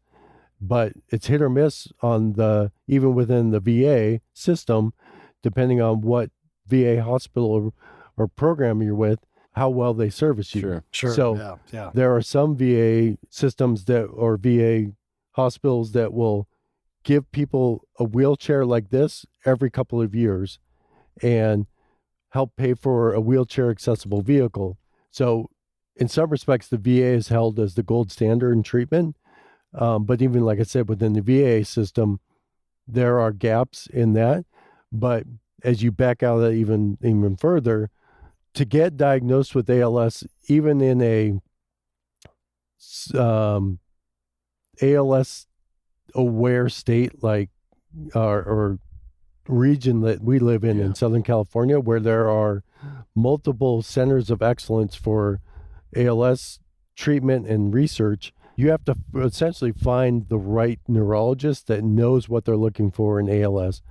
But it's hit or miss even within the VA system, depending on what VA hospital or program you're with, how well they service you. Sure. So there are some VA systems or VA hospitals that will give people a wheelchair like this every couple of years and help pay for a wheelchair accessible vehicle. So in some respects, the VA is held as the gold standard in treatment. But even, like I said, within the VA system, there are gaps in that. But as you back out of that even further, to get diagnosed with ALS, even in a ALS aware state, like or region that we live in Southern California, where there are multiple centers of excellence for ALS treatment and research, you have to essentially find the right neurologist that knows what they're looking for in ALS.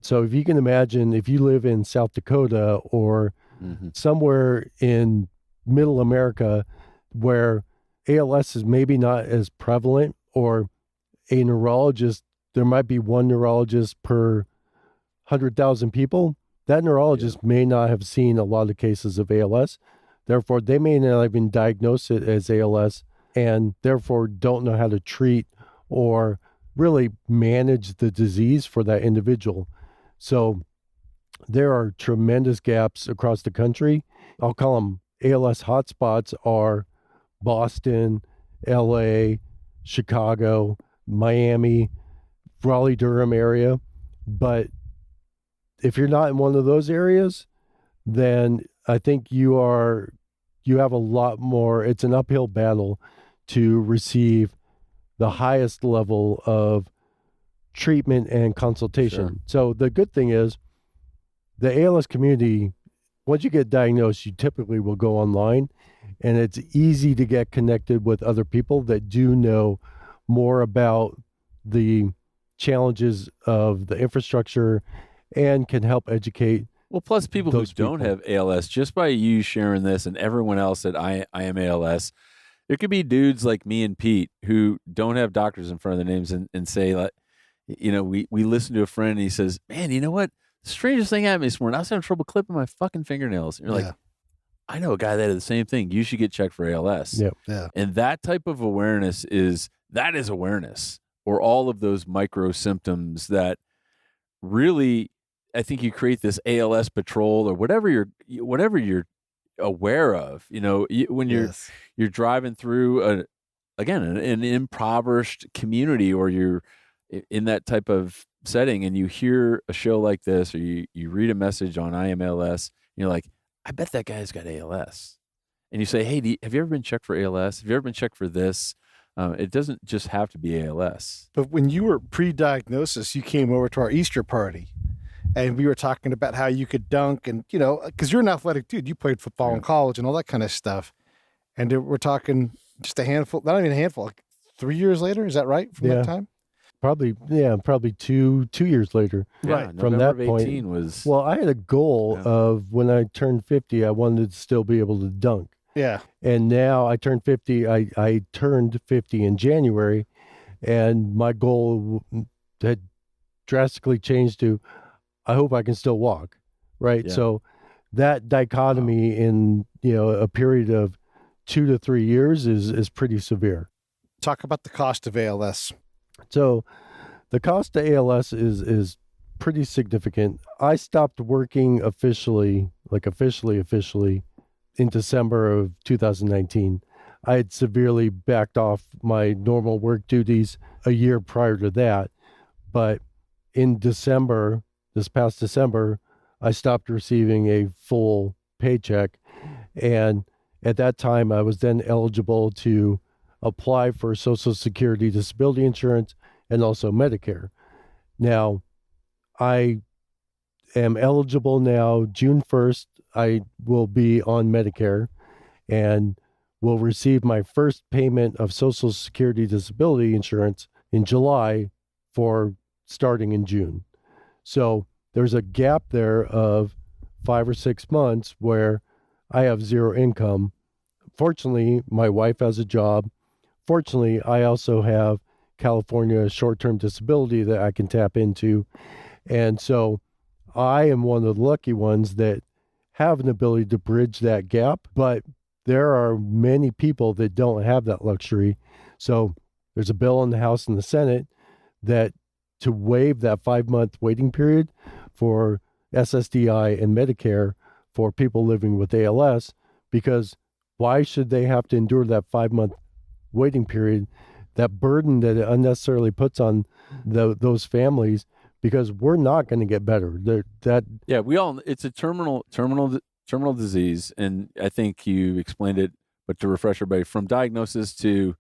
So if you can imagine, if you live in South Dakota or somewhere in middle America where ALS is maybe not as prevalent, or a neurologist, there might be one neurologist per 100,000 people, that neurologist may not have seen a lot of cases of ALS. Therefore, they may not even diagnose it as ALS, and therefore don't know how to treat or really manage the disease for that individual. So there are tremendous gaps across the country. I'll call them ALS hotspots are Boston, LA, Chicago, Miami, Raleigh-Durham area. But if you're not in one of those areas, then I think you have a lot more, it's an uphill battle to receive the highest level of treatment and consultation. Sure. So the good thing is the ALS community, once you get diagnosed, you typically will go online, and it's easy to get connected with other people that do know more about the challenges of the infrastructure and can help educate. Well, plus people who don't have ALS, just by you sharing this and everyone else that I am ALS, there could be dudes like me and Pete who don't have doctors in front of their names and say, like, you know, we listen to a friend and he says, man, you know what? The strangest thing happened this morning. I was having trouble clipping my fucking fingernails. And you're like, I know a guy that had the same thing. You should get checked for ALS. Yep. Yeah. And that type of awareness is awareness, or all of those micro symptoms that really, I think you create this ALS patrol or whatever you're aware of. You know, when you're driving through an impoverished community, or you're in that type of setting, and you hear a show like this, or you read a message on I am ALS, and you're like, I bet that guy's got ALS. And you say, hey, have you ever been checked for ALS? Have you ever been checked for this? It doesn't just have to be ALS. But when you were pre-diagnosis, you came over to our Easter party, and we were talking about how you could dunk, and, you know, because you're an athletic dude, you played football in college and all that kind of stuff. And we're talking just a handful, not even a handful, like 3 years later. Is that right? From that time? Probably 2 years later. Right. From November that point, 18 was. well, I had a goal of when I turned 50, I wanted to still be able to dunk. Yeah. And now I turned 50. I turned 50 in January, and my goal had drastically changed to, I hope I can still walk. Right. Yeah. So that dichotomy in, a period of 2 to 3 years is pretty severe. Talk about the cost of ALS. So the cost of ALS is pretty significant. I stopped working officially in December of 2019. I had severely backed off my normal work duties a year prior to that. But in December, this past December, I stopped receiving a full paycheck. And at that time, I was then eligible to apply for Social Security disability insurance and also Medicare. Now, I am eligible now. June 1st, I will be on Medicare and will receive my first payment of Social Security disability insurance in July for starting in June. So there's a gap there of 5 or 6 months where I have zero income. Fortunately, my wife has a job. Fortunately, I also have California short-term disability that I can tap into. And so I am one of the lucky ones that have an ability to bridge that gap, but there are many people that don't have that luxury. So there's a bill in the House and the Senate that to waive that 5-month waiting period for SSDI and Medicare for people living with ALS, because why should they have to endure that 5-month waiting period, that burden that it unnecessarily puts on those families, because we're not going to get better. It's a terminal disease, and I think you explained it. But to refresh everybody, from diagnosis to,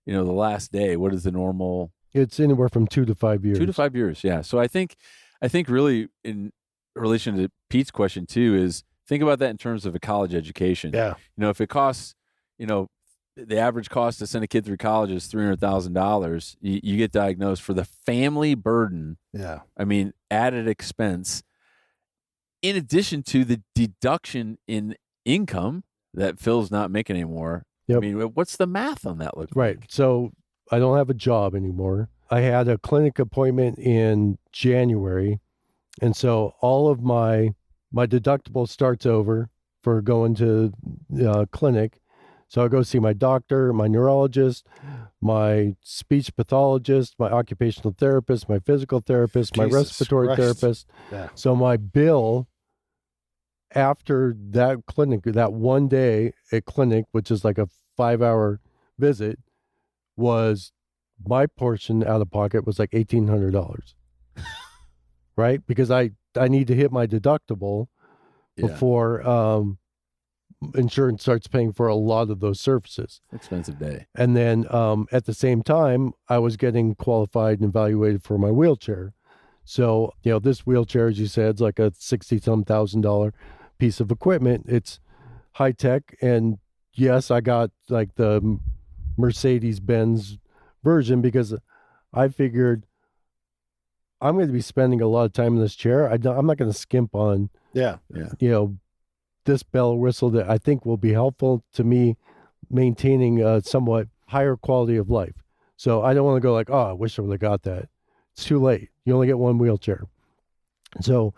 the last day, what is the normal? It's anywhere from 2 to 5 years. 2 to 5 years, yeah. So I think I think really in relation to Pete's question too is think about that in terms of a college education. Yeah. If it costs, the average cost to send a kid through college is $300,000. You get diagnosed for the family burden. Yeah. I mean, added expense. In addition to the deduction in income that Phil's not making anymore. Yep. I mean, what's the math on that look Right. like? So I don't have a job anymore. I had a clinic appointment in January. And so all of my deductible starts over for going to clinic. So I'll go see my doctor, my neurologist, my speech pathologist, my occupational therapist, my physical therapist, my Jesus respiratory Christ. therapist. Yeah. So my bill after that clinic, that one day at clinic, which is like a 5-hour visit, was my portion out of pocket was like $1,800. Right? Because I need to hit my deductible before insurance starts paying for a lot of those services. Expensive day. And then at the same time, I was getting qualified and evaluated for my wheelchair. So, this wheelchair, as you said, is like a $60,000 piece of equipment. It's high tech. And yes, I got like the Mercedes-Benz version because I figured I'm going to be spending a lot of time in this chair. I'm not going to skimp on, this bell whistle that I think will be helpful to me maintaining a somewhat higher quality of life. So I don't want to go like, oh, I wish I would have got that. It's too late. You only get one wheelchair. So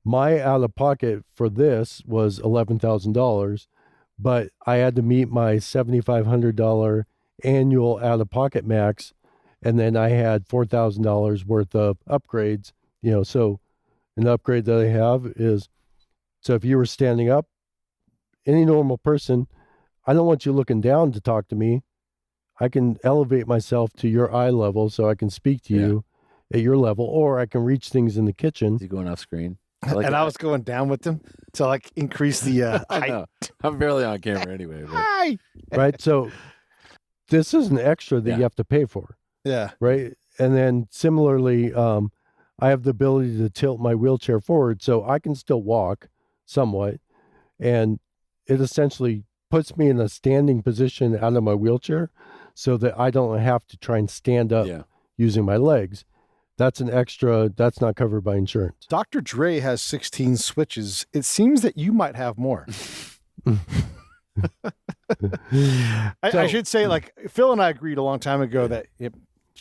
my out of pocket for this was $11,000, but I had to meet my $7,500 annual out of pocket max. And then I had $4,000 worth of upgrades, so an upgrade that I have is, so if you were standing up, any normal person, I don't want you looking down to talk to me. I can elevate myself to your eye level so I can speak to you at your level, or I can reach things in the kitchen. Is he going off screen? I was going down with them to like increase the I height. know. I'm barely on camera anyway. But... Hi. Right? So this is an extra that you have to pay for. Yeah. Right. And then similarly, I have the ability to tilt my wheelchair forward so I can still walk somewhat. And it essentially puts me in a standing position out of my wheelchair so that I don't have to try and stand up using my legs. That's an extra that's not covered by insurance. Dr. Dre has 16 switches. It seems that you might have more. I should say, like, Phil and I agreed a long time ago that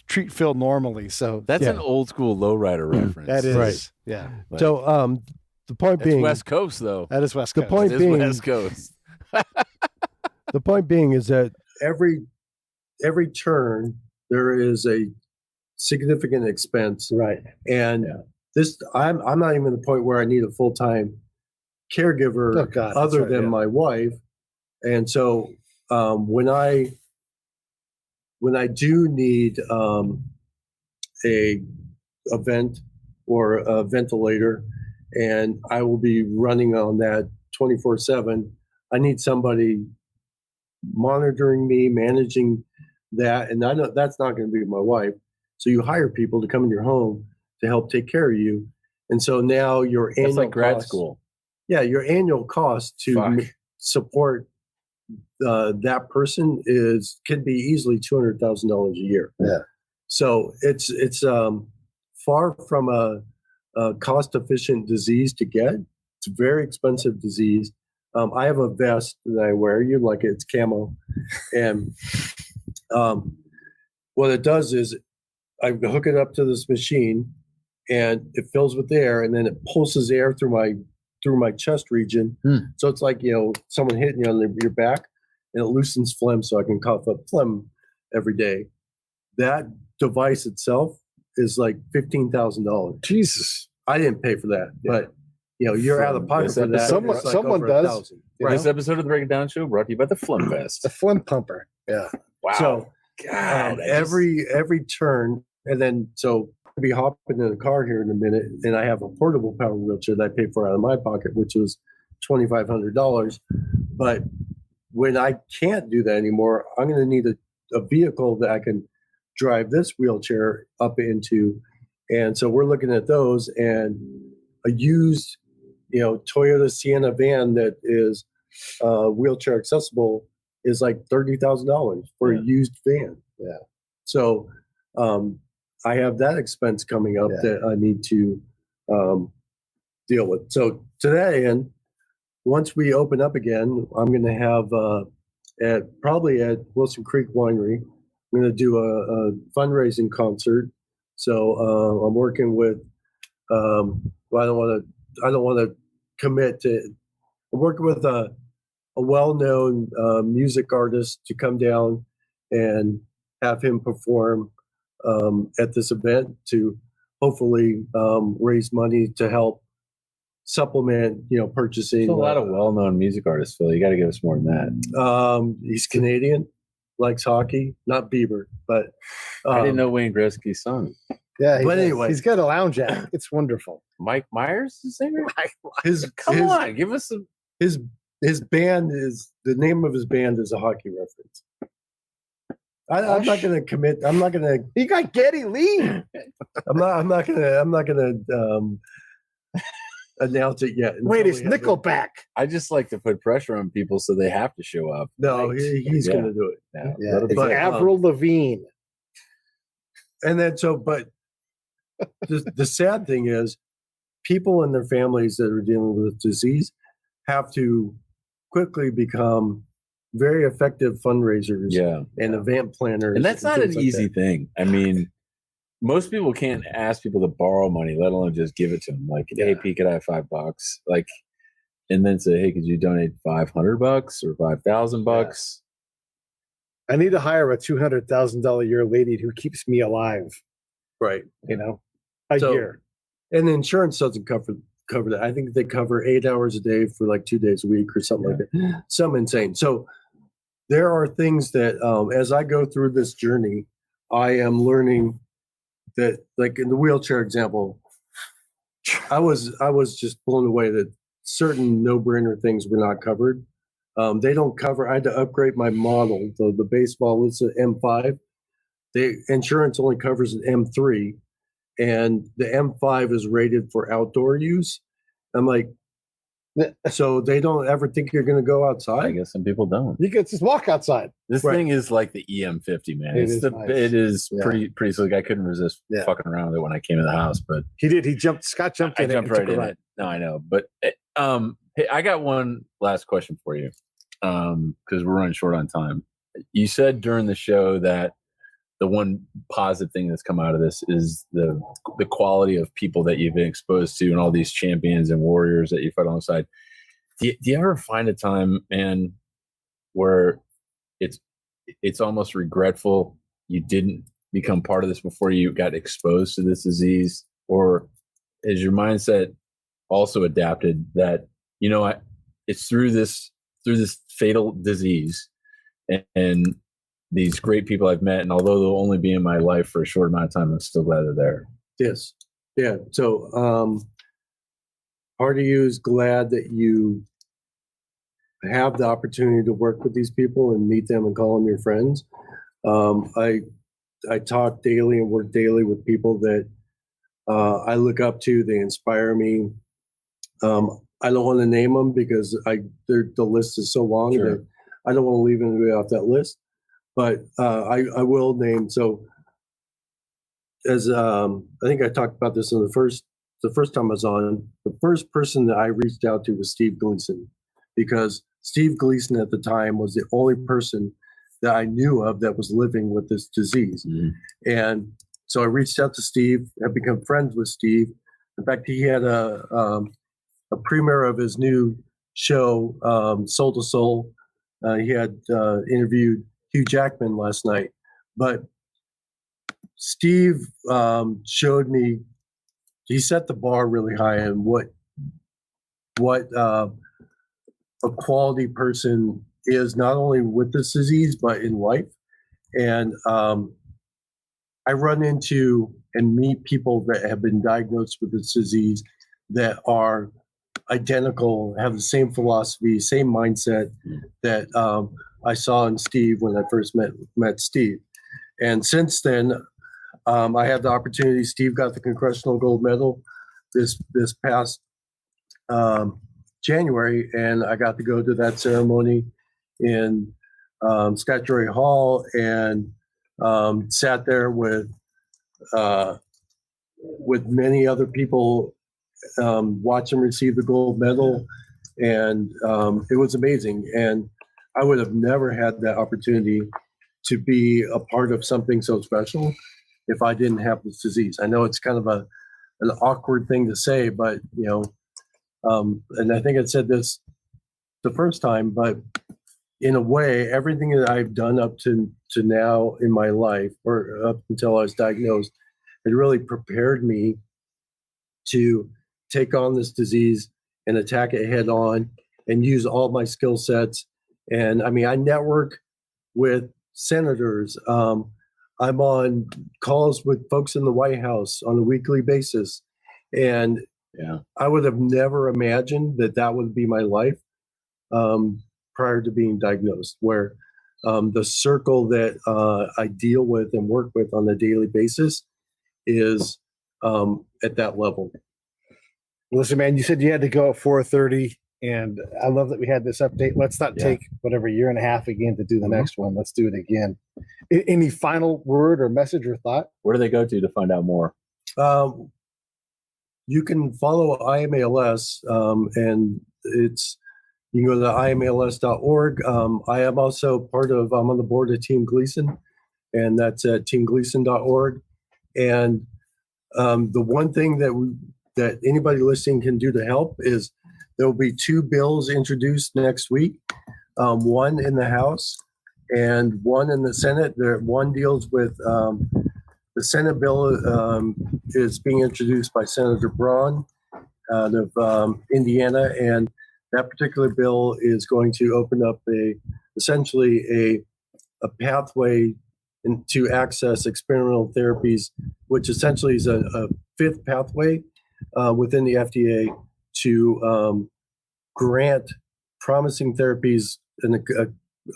treat Phil normally. So that's an old school lowrider reference. That is. Right. Yeah. But So the point being West Coast though. That is West the Coast. point It is being West Coast. the point being is that every turn there is a significant expense. Right. And this I'm not even at the point where I need a full-time caregiver other than my wife. And so when I do need a vent or a ventilator, and I will be running on that 24/7, I need somebody monitoring me, managing that, and I know that's not going to be my wife. So you hire people to come in your home to help take care of you, and so now your annual That's like grad cost, school. Yeah, your annual cost to support that person could be easily $200,000 a year. Yeah. So it's far from a cost efficient disease to get. It's a very expensive disease. I have a vest that I wear. You like it? It's camo, and what it does is I hook it up to this machine, and it fills with air, and then it pulses air through my chest region. So it's like someone hitting you on your back, and it loosens phlegm, so I can cough up phlegm every day. That device itself is like $15,000. Jesus. I didn't pay for that, but you're out of pocket for that. Someone- It's like someone over does. $1,000. This episode of the Break It Down Show brought to you by the Phlegm Vest. The phlegm pumper. Yeah. Wow. So God, every turn, and then so I'll be hopping in the car here in a minute, and I have a portable power wheelchair that I pay for out of my pocket, which was $2,500. But when I can't do that anymore, I'm going to need a vehicle that I can drive this wheelchair up into And so we're looking at those, and a used, Toyota Sienna van that is wheelchair accessible is like $30,000 for a used van. Yeah. So I have that expense coming up that I need to deal with. So to that end, once we open up again, I'm going to have probably at Wilson Creek Winery, I'm going to do a fundraising concert. So I'm working with. I don't want to commit to. I'm working with a well-known music artist to come down and have him perform at this event to hopefully raise money to help supplement, purchasing. There's a lot of well-known music artists, Phil. You got to give us more than that. He's Canadian, likes hockey, not Bieber, but I didn't know Wayne Gretzky's son. Yeah, but anyway, he's got a lounge act. It's wonderful. Mike Myers, the singer. Come on, give us some. His band is the name of his band is a hockey reference. I'm not going to commit. I'm not going to. You got Geddy Lee. I'm not going to announce it yet. Wait, it's Nickelback. I just like to put pressure on people so they have to show up. No, he's going to do it. Yeah, it's Avril Lavigne. And then but the sad thing is, people and their families that are dealing with disease have to quickly become very effective fundraisers and event planners. And that's not an easy thing. I mean, most people can't ask people to borrow money, let alone just give it to them. Like, hey, Pete, could I have $5? Like, and then say, hey, could you donate $500 or $5,000? I need to hire a $200,000 a year lady who keeps me alive. Right. A year. And insurance doesn't cover that. I think they cover 8 hours a day for like 2 days a week or something like that. Some insane. So there are things that as I go through this journey, I am learning that, like in the wheelchair example, I was just blown away that certain no-brainer things were not covered. They don't cover. I had to upgrade my model. The base model is an M5. The insurance only covers an M3, and the M5 is rated for outdoor use. I'm like, so they don't ever think you're going to go outside? I guess some people don't. You can just walk outside. This thing is like the EM50, man. It is pretty slick. I couldn't resist fucking around with it when I came to the house, but he did. Scott jumped in. I jumped right in it. No, I know, but hey, I got one last question for you because we're running short on time. You said during the show that the one positive thing that's come out of this is the quality of people that you've been exposed to and all these champions and warriors that you fight alongside. Do you ever find a time, man, where it's almost regretful you didn't become part of this before you got exposed to this disease? Or is your mindset also adapted that, it's through this fatal disease and these great people I've met, and although they'll only be in my life for a short amount of time, I'm still glad they're there. Yes. Yeah. So part of you is glad that you have the opportunity to work with these people and meet them and call them your friends. I talk daily and work daily with people that I look up to. They inspire me. I don't want to name them because the list is so long that I don't want to leave anybody off that list. But I will name. So as I think I talked about this in the first time I was on, the first person that I reached out to was Steve Gleason, because Steve Gleason at the time was the only person that I knew of that was living with this disease. Mm-hmm. And so I reached out to Steve, have become friends with Steve. In fact, he had a premiere of his new show, Soul to Soul. He had interviewed Hugh Jackman last night, but Steve showed me, he set the bar really high and what a quality person is, not only with this disease, but in life. And I run into and meet people that have been diagnosed with this disease that are identical, have the same philosophy, same mindset that I saw in Steve when I first met Steve. And since then, I had the opportunity. Steve got the Congressional Gold Medal this past January, and I got to go to that ceremony in Statuary Hall and sat there with many other people, watch him receive the gold medal, and it was amazing. And I would have never had that opportunity to be a part of something so special if I didn't have this disease. I know it's kind of an awkward thing to say, but and I think I said this the first time, but in a way, everything that I've done up to now in my life, or up until I was diagnosed, it really prepared me to take on this disease and attack it head on and use all my skill sets. And I mean, I network with senators. I'm on calls with folks in the White House on a weekly basis. And I would have never imagined that would be my life prior to being diagnosed, where the circle that I deal with and work with on a daily basis is at that level. Listen, man, you said you had to go at 4:30, and I love that we had this update. Let's not take whatever year and a half again to do the next one. Let's do it again. Any final word or message or thought? Where do they go to find out more? You can follow IMALS, and you can go to imals.org. I am also I'm on the board of Team Gleason, and that's at teamgleason.org. And the one thing that anybody listening can do to help is there will be 2 bills introduced next week, one in the House and one in the Senate. One deals with the Senate bill is being introduced by Senator Braun out of Indiana, and that particular bill is going to open up essentially a pathway to access experimental therapies, which essentially is a 5th pathway within the FDA to grant promising therapies in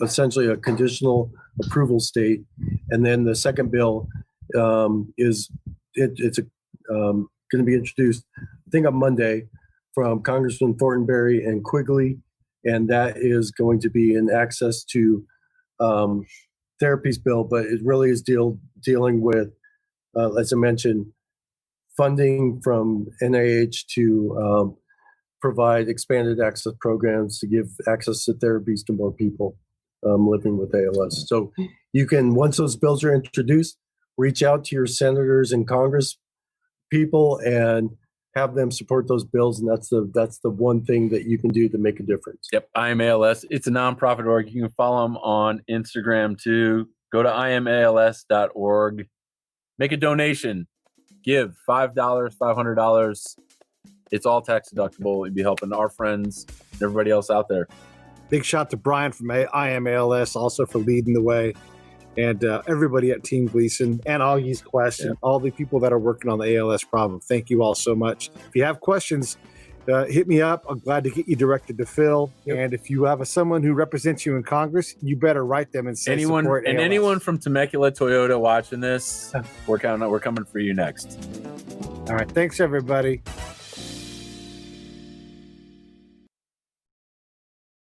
essentially a conditional approval state. And then the second bill is going to be introduced, I think, on Monday from Congressman Thornberry and Quigley, and that is going to be an access to therapies bill, but it really is dealing with, as I mentioned, funding from NIH to provide expanded access programs to give access to therapies to more people living with ALS. So you can, once those bills are introduced, reach out to your senators and Congress people and have them support those bills, and that's the one thing that you can do to make a difference. Yep, IMALS. It's a nonprofit org. You can follow them on Instagram too. Go to imals.org. Make a donation. Give $5, $500. It's all tax deductible. You'd be helping our friends and everybody else out there. Big shout to Brian from IMALS also for leading the way, and everybody at Team Gleason and Augie's Quest and all the people that are working on the ALS problem. Thank you all so much. If you have questions, hit me up. I'm glad to get you directed to Phil. Yep. And if you have someone who represents you in Congress, you better write them and say support ALS. Anyone from Temecula Toyota watching this, we're coming for you next. All right. Thanks, everybody.